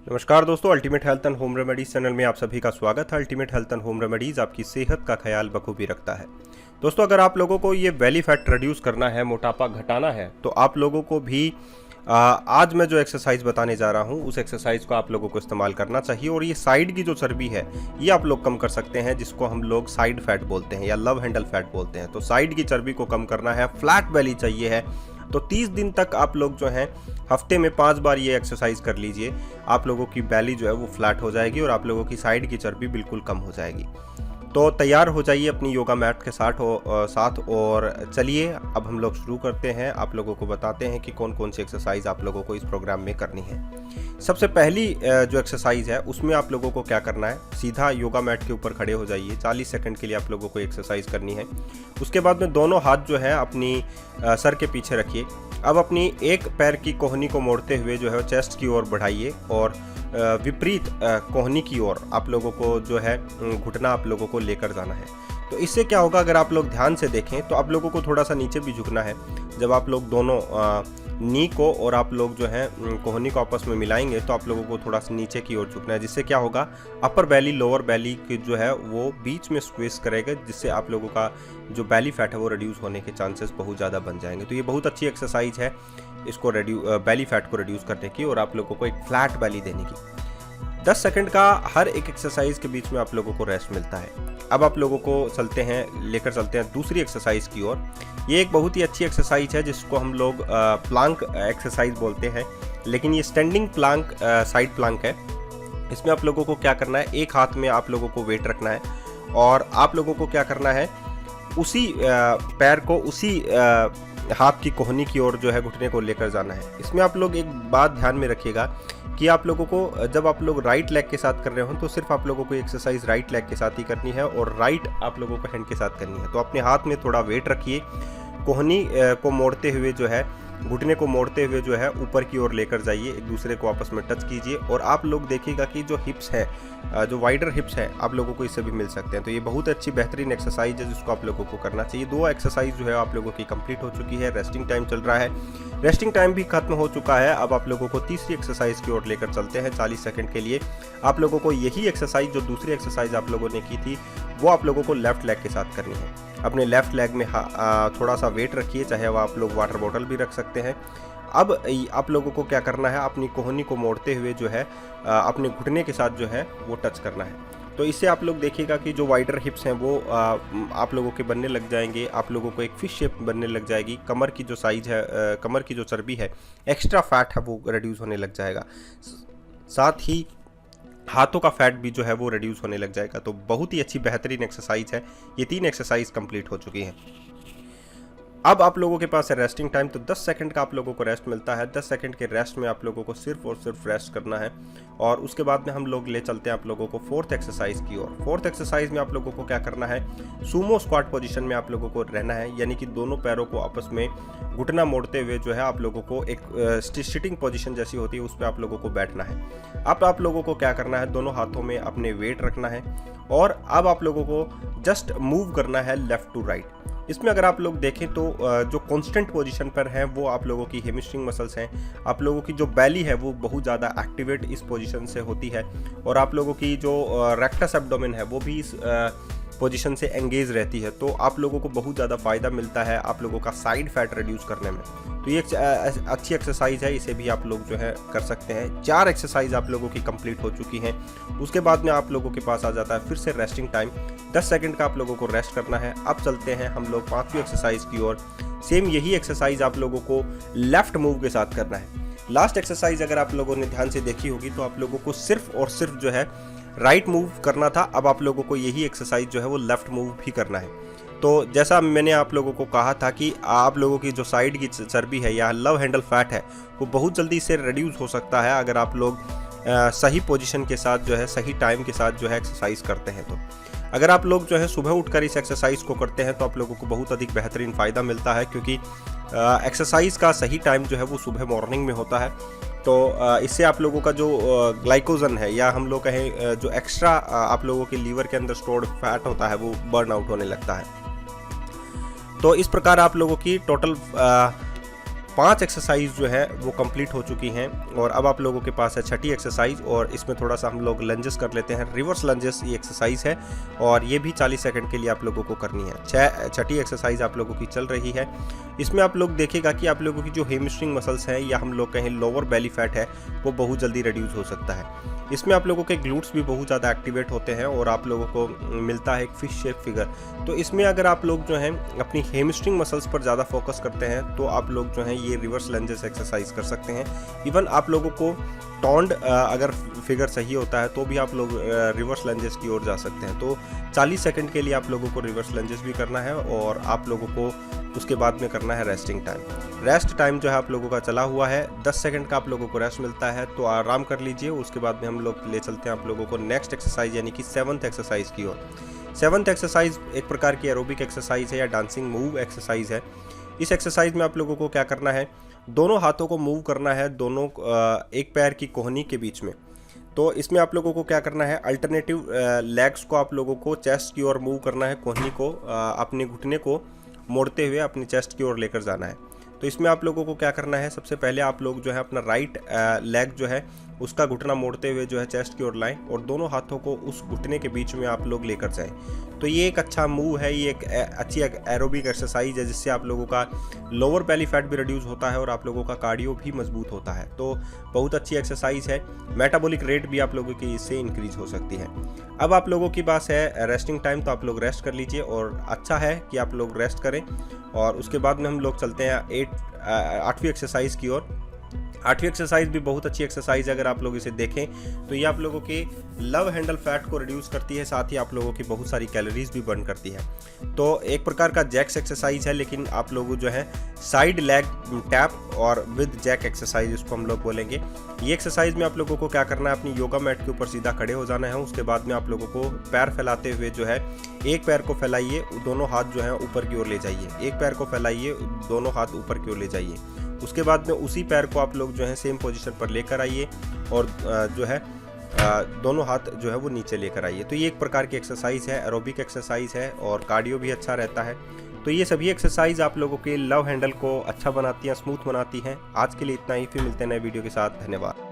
नमस्कार दोस्तों, ultimate health and home remedies channel में आप सभी का स्वागत है। Ultimate health and home remedies आपकी सेहत का ख्याल बखूबी रखता है। दोस्तों, अगर आप लोगों को ये बेली फैट रिड्यूस करना है, मोटापा घटाना है, तो आप लोगों को भी आज मैं जो एक्सरसाइज बताने जा रहा हूँ उस एक्सरसाइज को आप लोगों को इस्तेमाल करना चाहिए। और ये साइड की जो चर्बी है ये आप लोग कम कर सकते हैं, जिसको हम लोग साइड फैट बोलते हैं या लव हैंडल फैट बोलते हैं। तो साइड की चर्बी को कम करना है, फ्लैट बेली चाहिए है, तो 30 दिन तक आप लोग जो हैं हफ्ते में 5 बार ये एक्सरसाइज कर लीजिए। आप लोगों की बेली जो है वो फ्लैट हो जाएगी और आप लोगों की साइड की चर्बी बिल्कुल कम हो जाएगी। तो तैयार हो जाइए अपनी योगा मैट के साथ और चलिए अब हम लोग शुरू करते हैं। आप लोगों को बताते हैं कि कौन कौन सी एक्सरसाइज आप लोगों को इस प्रोग्राम में करनी है। सबसे पहली जो एक्सरसाइज है उसमें आप लोगों को क्या करना है, सीधा योगा मैट के ऊपर खड़े हो जाइए। 40 सेकंड के लिए आप लोगों को एक्सरसाइज करनी है। उसके बाद में दोनों हाथ जो है अपनी सर के पीछे रखिए। अब अपनी एक पैर की कोहनी को मोड़ते हुए जो है चेस्ट की ओर बढ़ाइए और विपरीत कोहनी की ओर आप लोगों को जो है घुटना आप लोगों को लेकर जाना है। तो इससे क्या होगा, अगर आप लोग ध्यान से देखें तो आप लोगों को थोड़ा सा नीचे भी झुकना है। जब आप लोग दोनों नी को और आप लोग जो है कोहनी को आपस में मिलाएंगे तो आप लोगों को थोड़ा सा नीचे की ओर झुकना है, जिससे क्या होगा, अपर बैली लोअर बैली की जो है वो बीच में स्क्वीज करेगा, जिससे आप लोगों का जो बैली फैट है वो रिड्यूस होने के चांसेस बहुत ज़्यादा बन जाएंगे। तो ये बहुत अच्छी एक्सरसाइज है इसको बैली फैट को रिड्यूस करने की और आप लोगों को एक फ्लैट बैली देने की। 10 सेकंड का हर एक एक्सरसाइज के बीच में आप लोगों को रेस्ट मिलता है। अब आप लोगों को लेकर चलते हैं दूसरी एक्सरसाइज की ओर। ये एक बहुत ही अच्छी एक्सरसाइज है जिसको हम लोग प्लांक एक्सरसाइज बोलते हैं, लेकिन ये स्टैंडिंग प्लांक साइड प्लांक है। इसमें आप लोगों को क्या करना है, एक हाथ में आप लोगों को वेट रखना है और आप लोगों को क्या करना है, उसी पैर को उसी हाथ की कोहनी की ओर जो है घुटने को लेकर जाना है। इसमें आप लोग एक बात ध्यान में रखिएगा कि आप लोगों को जब आप लोग राइट लेग के साथ कर रहे हो तो सिर्फ आप लोगों को एक्सरसाइज राइट लेग के साथ ही करनी है और राइट आप लोगों को हैंड के साथ करनी है। तो अपने हाथ में थोड़ा वेट रखिए, कोहनी को मोड़ते हुए जो है घुटने को मोड़ते हुए जो है ऊपर की ओर लेकर जाइए, एक दूसरे को आपस में टच कीजिए और आप लोग देखिएगा कि जो हिप्स है, जो वाइडर हिप्स है, आप लोगों को इससे भी मिल सकते हैं। तो ये बहुत अच्छी बेहतरीन एक्सरसाइज है जिसको आप लोगों को करना चाहिए। 2 एक्सरसाइज जो है आप लोगों की कंप्लीट हो चुकी है। रेस्टिंग टाइम चल रहा है, रेस्टिंग टाइम भी खत्म हो चुका है। अब आप लोगों को तीसरी एक्सरसाइज की ओर लेकर चलते हैं 40 सेकंड के लिए। आप लोगों को यही एक्सरसाइज जो दूसरी एक्सरसाइज आप लोगों ने की थी वो आप लोगों को लेफ्ट लेग के साथ करनी है। अपने लेफ्ट लेग में थोड़ा सा वेट रखिए, चाहे वो आप लोग वाटर बॉटल भी रख सकते हैं। अब आप लोगों को क्या करना है, अपनी कोहनी को मोड़ते हुए जो है अपने घुटने के साथ जो है वो टच करना है। तो इससे आप लोग देखिएगा कि जो वाइडर हिप्स हैं वो आप लोगों के बनने लग जाएंगे। आप लोगों को एक फिश शेप बनने लग जाएगी। कमर की जो साइज है, कमर की जो चर्बी है, एक्स्ट्रा फैट है, वो रिड्यूस होने लग जाएगा। साथ ही हाथों का फैट भी जो है वो रिड्यूस होने लग जाएगा। तो बहुत ही अच्छी बेहतरीन एक्सरसाइज है। ये 3 एक्सरसाइज कंप्लीट हो चुकी हैं। अब आप लोगों के पास है रेस्टिंग टाइम। तो 10 सेकंड का आप लोगों को रेस्ट मिलता है। 10 सेकंड के रेस्ट में आप लोगों को सिर्फ और सिर्फ रेस्ट करना है और उसके बाद में हम लोग ले चलते हैं आप लोगों को 4th एक्सरसाइज की ओर। 4th एक्सरसाइज में आप लोगों को क्या करना है, सूमो स्क्वाट पोजीशन में आप लोगों को रहना है, यानी कि दोनों पैरों को आपस में घुटना मोड़ते हुए जो है आप लोगों को एक सिटिंग पोजीशन जैसी होती है उस पर आप लोगों को बैठना है। अब आप लोगों को क्या करना है, दोनों हाथों में अपने वेट रखना है और अब आप लोगों को जस्ट मूव करना है लेफ्ट टू राइट। इसमें अगर आप लोग देखें तो जो कांस्टेंट पोजीशन पर है वो आप लोगों की हेमस्ट्रिंग मसल्स हैं। आप लोगों की जो बैली है वो बहुत ज़्यादा एक्टिवेट इस पोजीशन से होती है और आप लोगों की जो रेक्टस एब्डोमेन है वो भी इस पोजीशन से एंगेज रहती है। तो आप लोगों को बहुत ज़्यादा फ़ायदा मिलता है आप लोगों का साइड फैट रिड्यूस करने में। तो ये अच्छी एक्सरसाइज है, इसे भी आप लोग जो है कर सकते हैं। 4 एक्सरसाइज आप लोगों की कंप्लीट हो चुकी हैं। उसके बाद में आप लोगों के पास आ जाता है फिर से रेस्टिंग टाइम। 10 सेकंड का आप लोगों को रेस्ट करना है। अब चलते हैं हम लोग 5वीं एक्सरसाइज की ओर। सेम यही एक्सरसाइज आप लोगों को लेफ्ट मूव के साथ करना है। लास्ट एक्सरसाइज अगर आप लोगों ने ध्यान से देखी होगी तो आप लोगों को सिर्फ और सिर्फ जो है राइट मूव करना था। अब आप लोगों को यही एक्सरसाइज जो है वो लेफ्ट मूव भी करना है। तो जैसा मैंने आप लोगों को कहा था कि आप लोगों की जो साइड की चर्बी है या लव हैंडल फैट है वो बहुत जल्दी से रिड्यूस हो सकता है अगर आप लोग सही पोजीशन के साथ जो है सही टाइम के साथ जो है एक्सरसाइज करते हैं। तो अगर आप लोग जो है सुबह उठकर इस एक्सरसाइज को करते हैं तो आप लोगों को बहुत अधिक बेहतरीन फ़ायदा मिलता है, क्योंकि एक्सरसाइज का सही टाइम जो है वो सुबह मॉर्निंग में होता है। तो इससे आप लोगों का जो ग्लाइकोजन है या हम लोग कहें जो एक्स्ट्रा आप लोगों के लीवर के अंदर स्टोर्ड फैट होता है वो बर्न आउट होने लगता है। तो इस प्रकार आप लोगों की टोटल 5 एक्सरसाइज जो है वो कंप्लीट हो चुकी हैं और अब आप लोगों के पास है छठी एक्सरसाइज, और इसमें थोड़ा सा हम लोग लंजेस कर लेते हैं। रिवर्स लंजेस ये एक्सरसाइज है और ये भी 40 सेकंड के लिए आप लोगों को करनी है। छठी एक्सरसाइज आप लोगों की चल रही है। इसमें आप लोग देखेगा कि आप लोगों की जो हेमस्ट्रिंग मसल्स हैं या हम लोग कहें लोअर बेली फैट है वो बहुत जल्दी रिड्यूस हो सकता है। इसमें आप लोगों के ग्लूट्स भी बहुत ज़्यादा एक्टिवेट होते हैं और आप लोगों को मिलता है एक फिश शेप फिगर। तो इसमें अगर आप लोग जो हैं अपनी हेमस्ट्रिंग मसल्स पर ज़्यादा फोकस करते हैं तो आप लोग जो हैं ये रिवर्स लंजेस एक्सरसाइज कर सकते हैं। इवन आप लोगों को टॉन्ड अगर फिगर सही होता है तो भी आप लोग रिवर्स लंजेस की ओर जा सकते हैं। तो 40 सेकंड के लिए आप लोगों को रिवर्स लंजेस भी करना है और आप लोगों को उसके बाद में करना है रेस्टिंग टाइम। रेस्ट टाइम जो है आप लोगों का चला हुआ है, 10 सेकंड का आप लोगों को रेस्ट मिलता है, तो आराम कर लीजिए। उसके बाद में हम लोग ले चलते हैं आप लोगों को नेक्स्ट एक्सरसाइज यानी कि 7th एक्सरसाइज की ओर। 7th एक्सरसाइज एक प्रकार की एरोबिक एक्सरसाइज है या डांसिंग मूव एक्सरसाइज है। इस एक्सरसाइज में आप लोगों को क्या करना है, दोनों हाथों को मूव करना है, दोनों एक पैर की कोहनी के बीच में। तो इसमें आप लोगों को क्या करना है, अल्टरनेटिव लेग्स को आप लोगों को चेस्ट की ओर मूव करना है, कोहनी को अपने घुटने को मोड़ते हुए अपनी चेस्ट की ओर लेकर जाना है। तो इसमें आप लोगों को क्या करना है, सबसे पहले आप लोग जो है अपना राइट लेग जो है उसका घुटना मोड़ते हुए जो है चेस्ट की ओर लाएं और दोनों हाथों को उस घुटने के बीच में आप लोग लेकर जाएं। तो ये एक अच्छा मूव है, ये एक अच्छी एरोबिक एक्सरसाइज है जिससे आप लोगों का लोअर बेली फैट भी रिड्यूस होता है और आप लोगों का कार्डियो भी मजबूत होता है। तो बहुत अच्छी एक्सरसाइज है। मेटाबॉलिक रेट भी आप लोगों की इससे इंक्रीज हो सकती है। अब आप लोगों के पास है रेस्टिंग टाइम, तो आप लोग रेस्ट कर लीजिए और अच्छा है कि आप लोग रेस्ट करें। और उसके बाद में हम लोग चलते हैं 8वीं एक्सरसाइज की ओर। 8वीं एक्सरसाइज भी बहुत अच्छी एक्सरसाइज है। अगर आप लोग इसे देखें तो ये आप लोगों के लव हैंडल फैट को रिड्यूस करती है, साथ ही आप लोगों की बहुत सारी कैलोरीज भी बर्न करती है। तो एक प्रकार का जैक्स एक्सरसाइज है, लेकिन आप लोग जो है साइड लेग टैप और विद जैक एक्सरसाइज इसको हम लोग बोलेंगे। ये एक्सरसाइज में आप लोगों को क्या करना है, अपनी योगा मैट के ऊपर सीधा खड़े हो जाना है। उसके बाद में आप लोगों को पैर फैलाते हुए जो है एक पैर को फैलाइए, दोनों हाथ जो है ऊपर की ओर ले जाइए, एक पैर को फैलाइए, दोनों हाथ ऊपर की ओर ले जाइए। उसके बाद में उसी पैर को आप लोग जो है सेम पोजीशन पर लेकर आइए और जो है दोनों हाथ जो है वो नीचे लेकर आइए। तो ये एक प्रकार की एक्सरसाइज है, एरोबिक एक्सरसाइज है और कार्डियो भी अच्छा रहता है। तो ये सभी एक्सरसाइज आप लोगों के लव हैंडल को अच्छा बनाती हैं, स्मूथ बनाती हैं। आज के लिए इतना ही, फिर मिलते हैं नए वीडियो के साथ। धन्यवाद।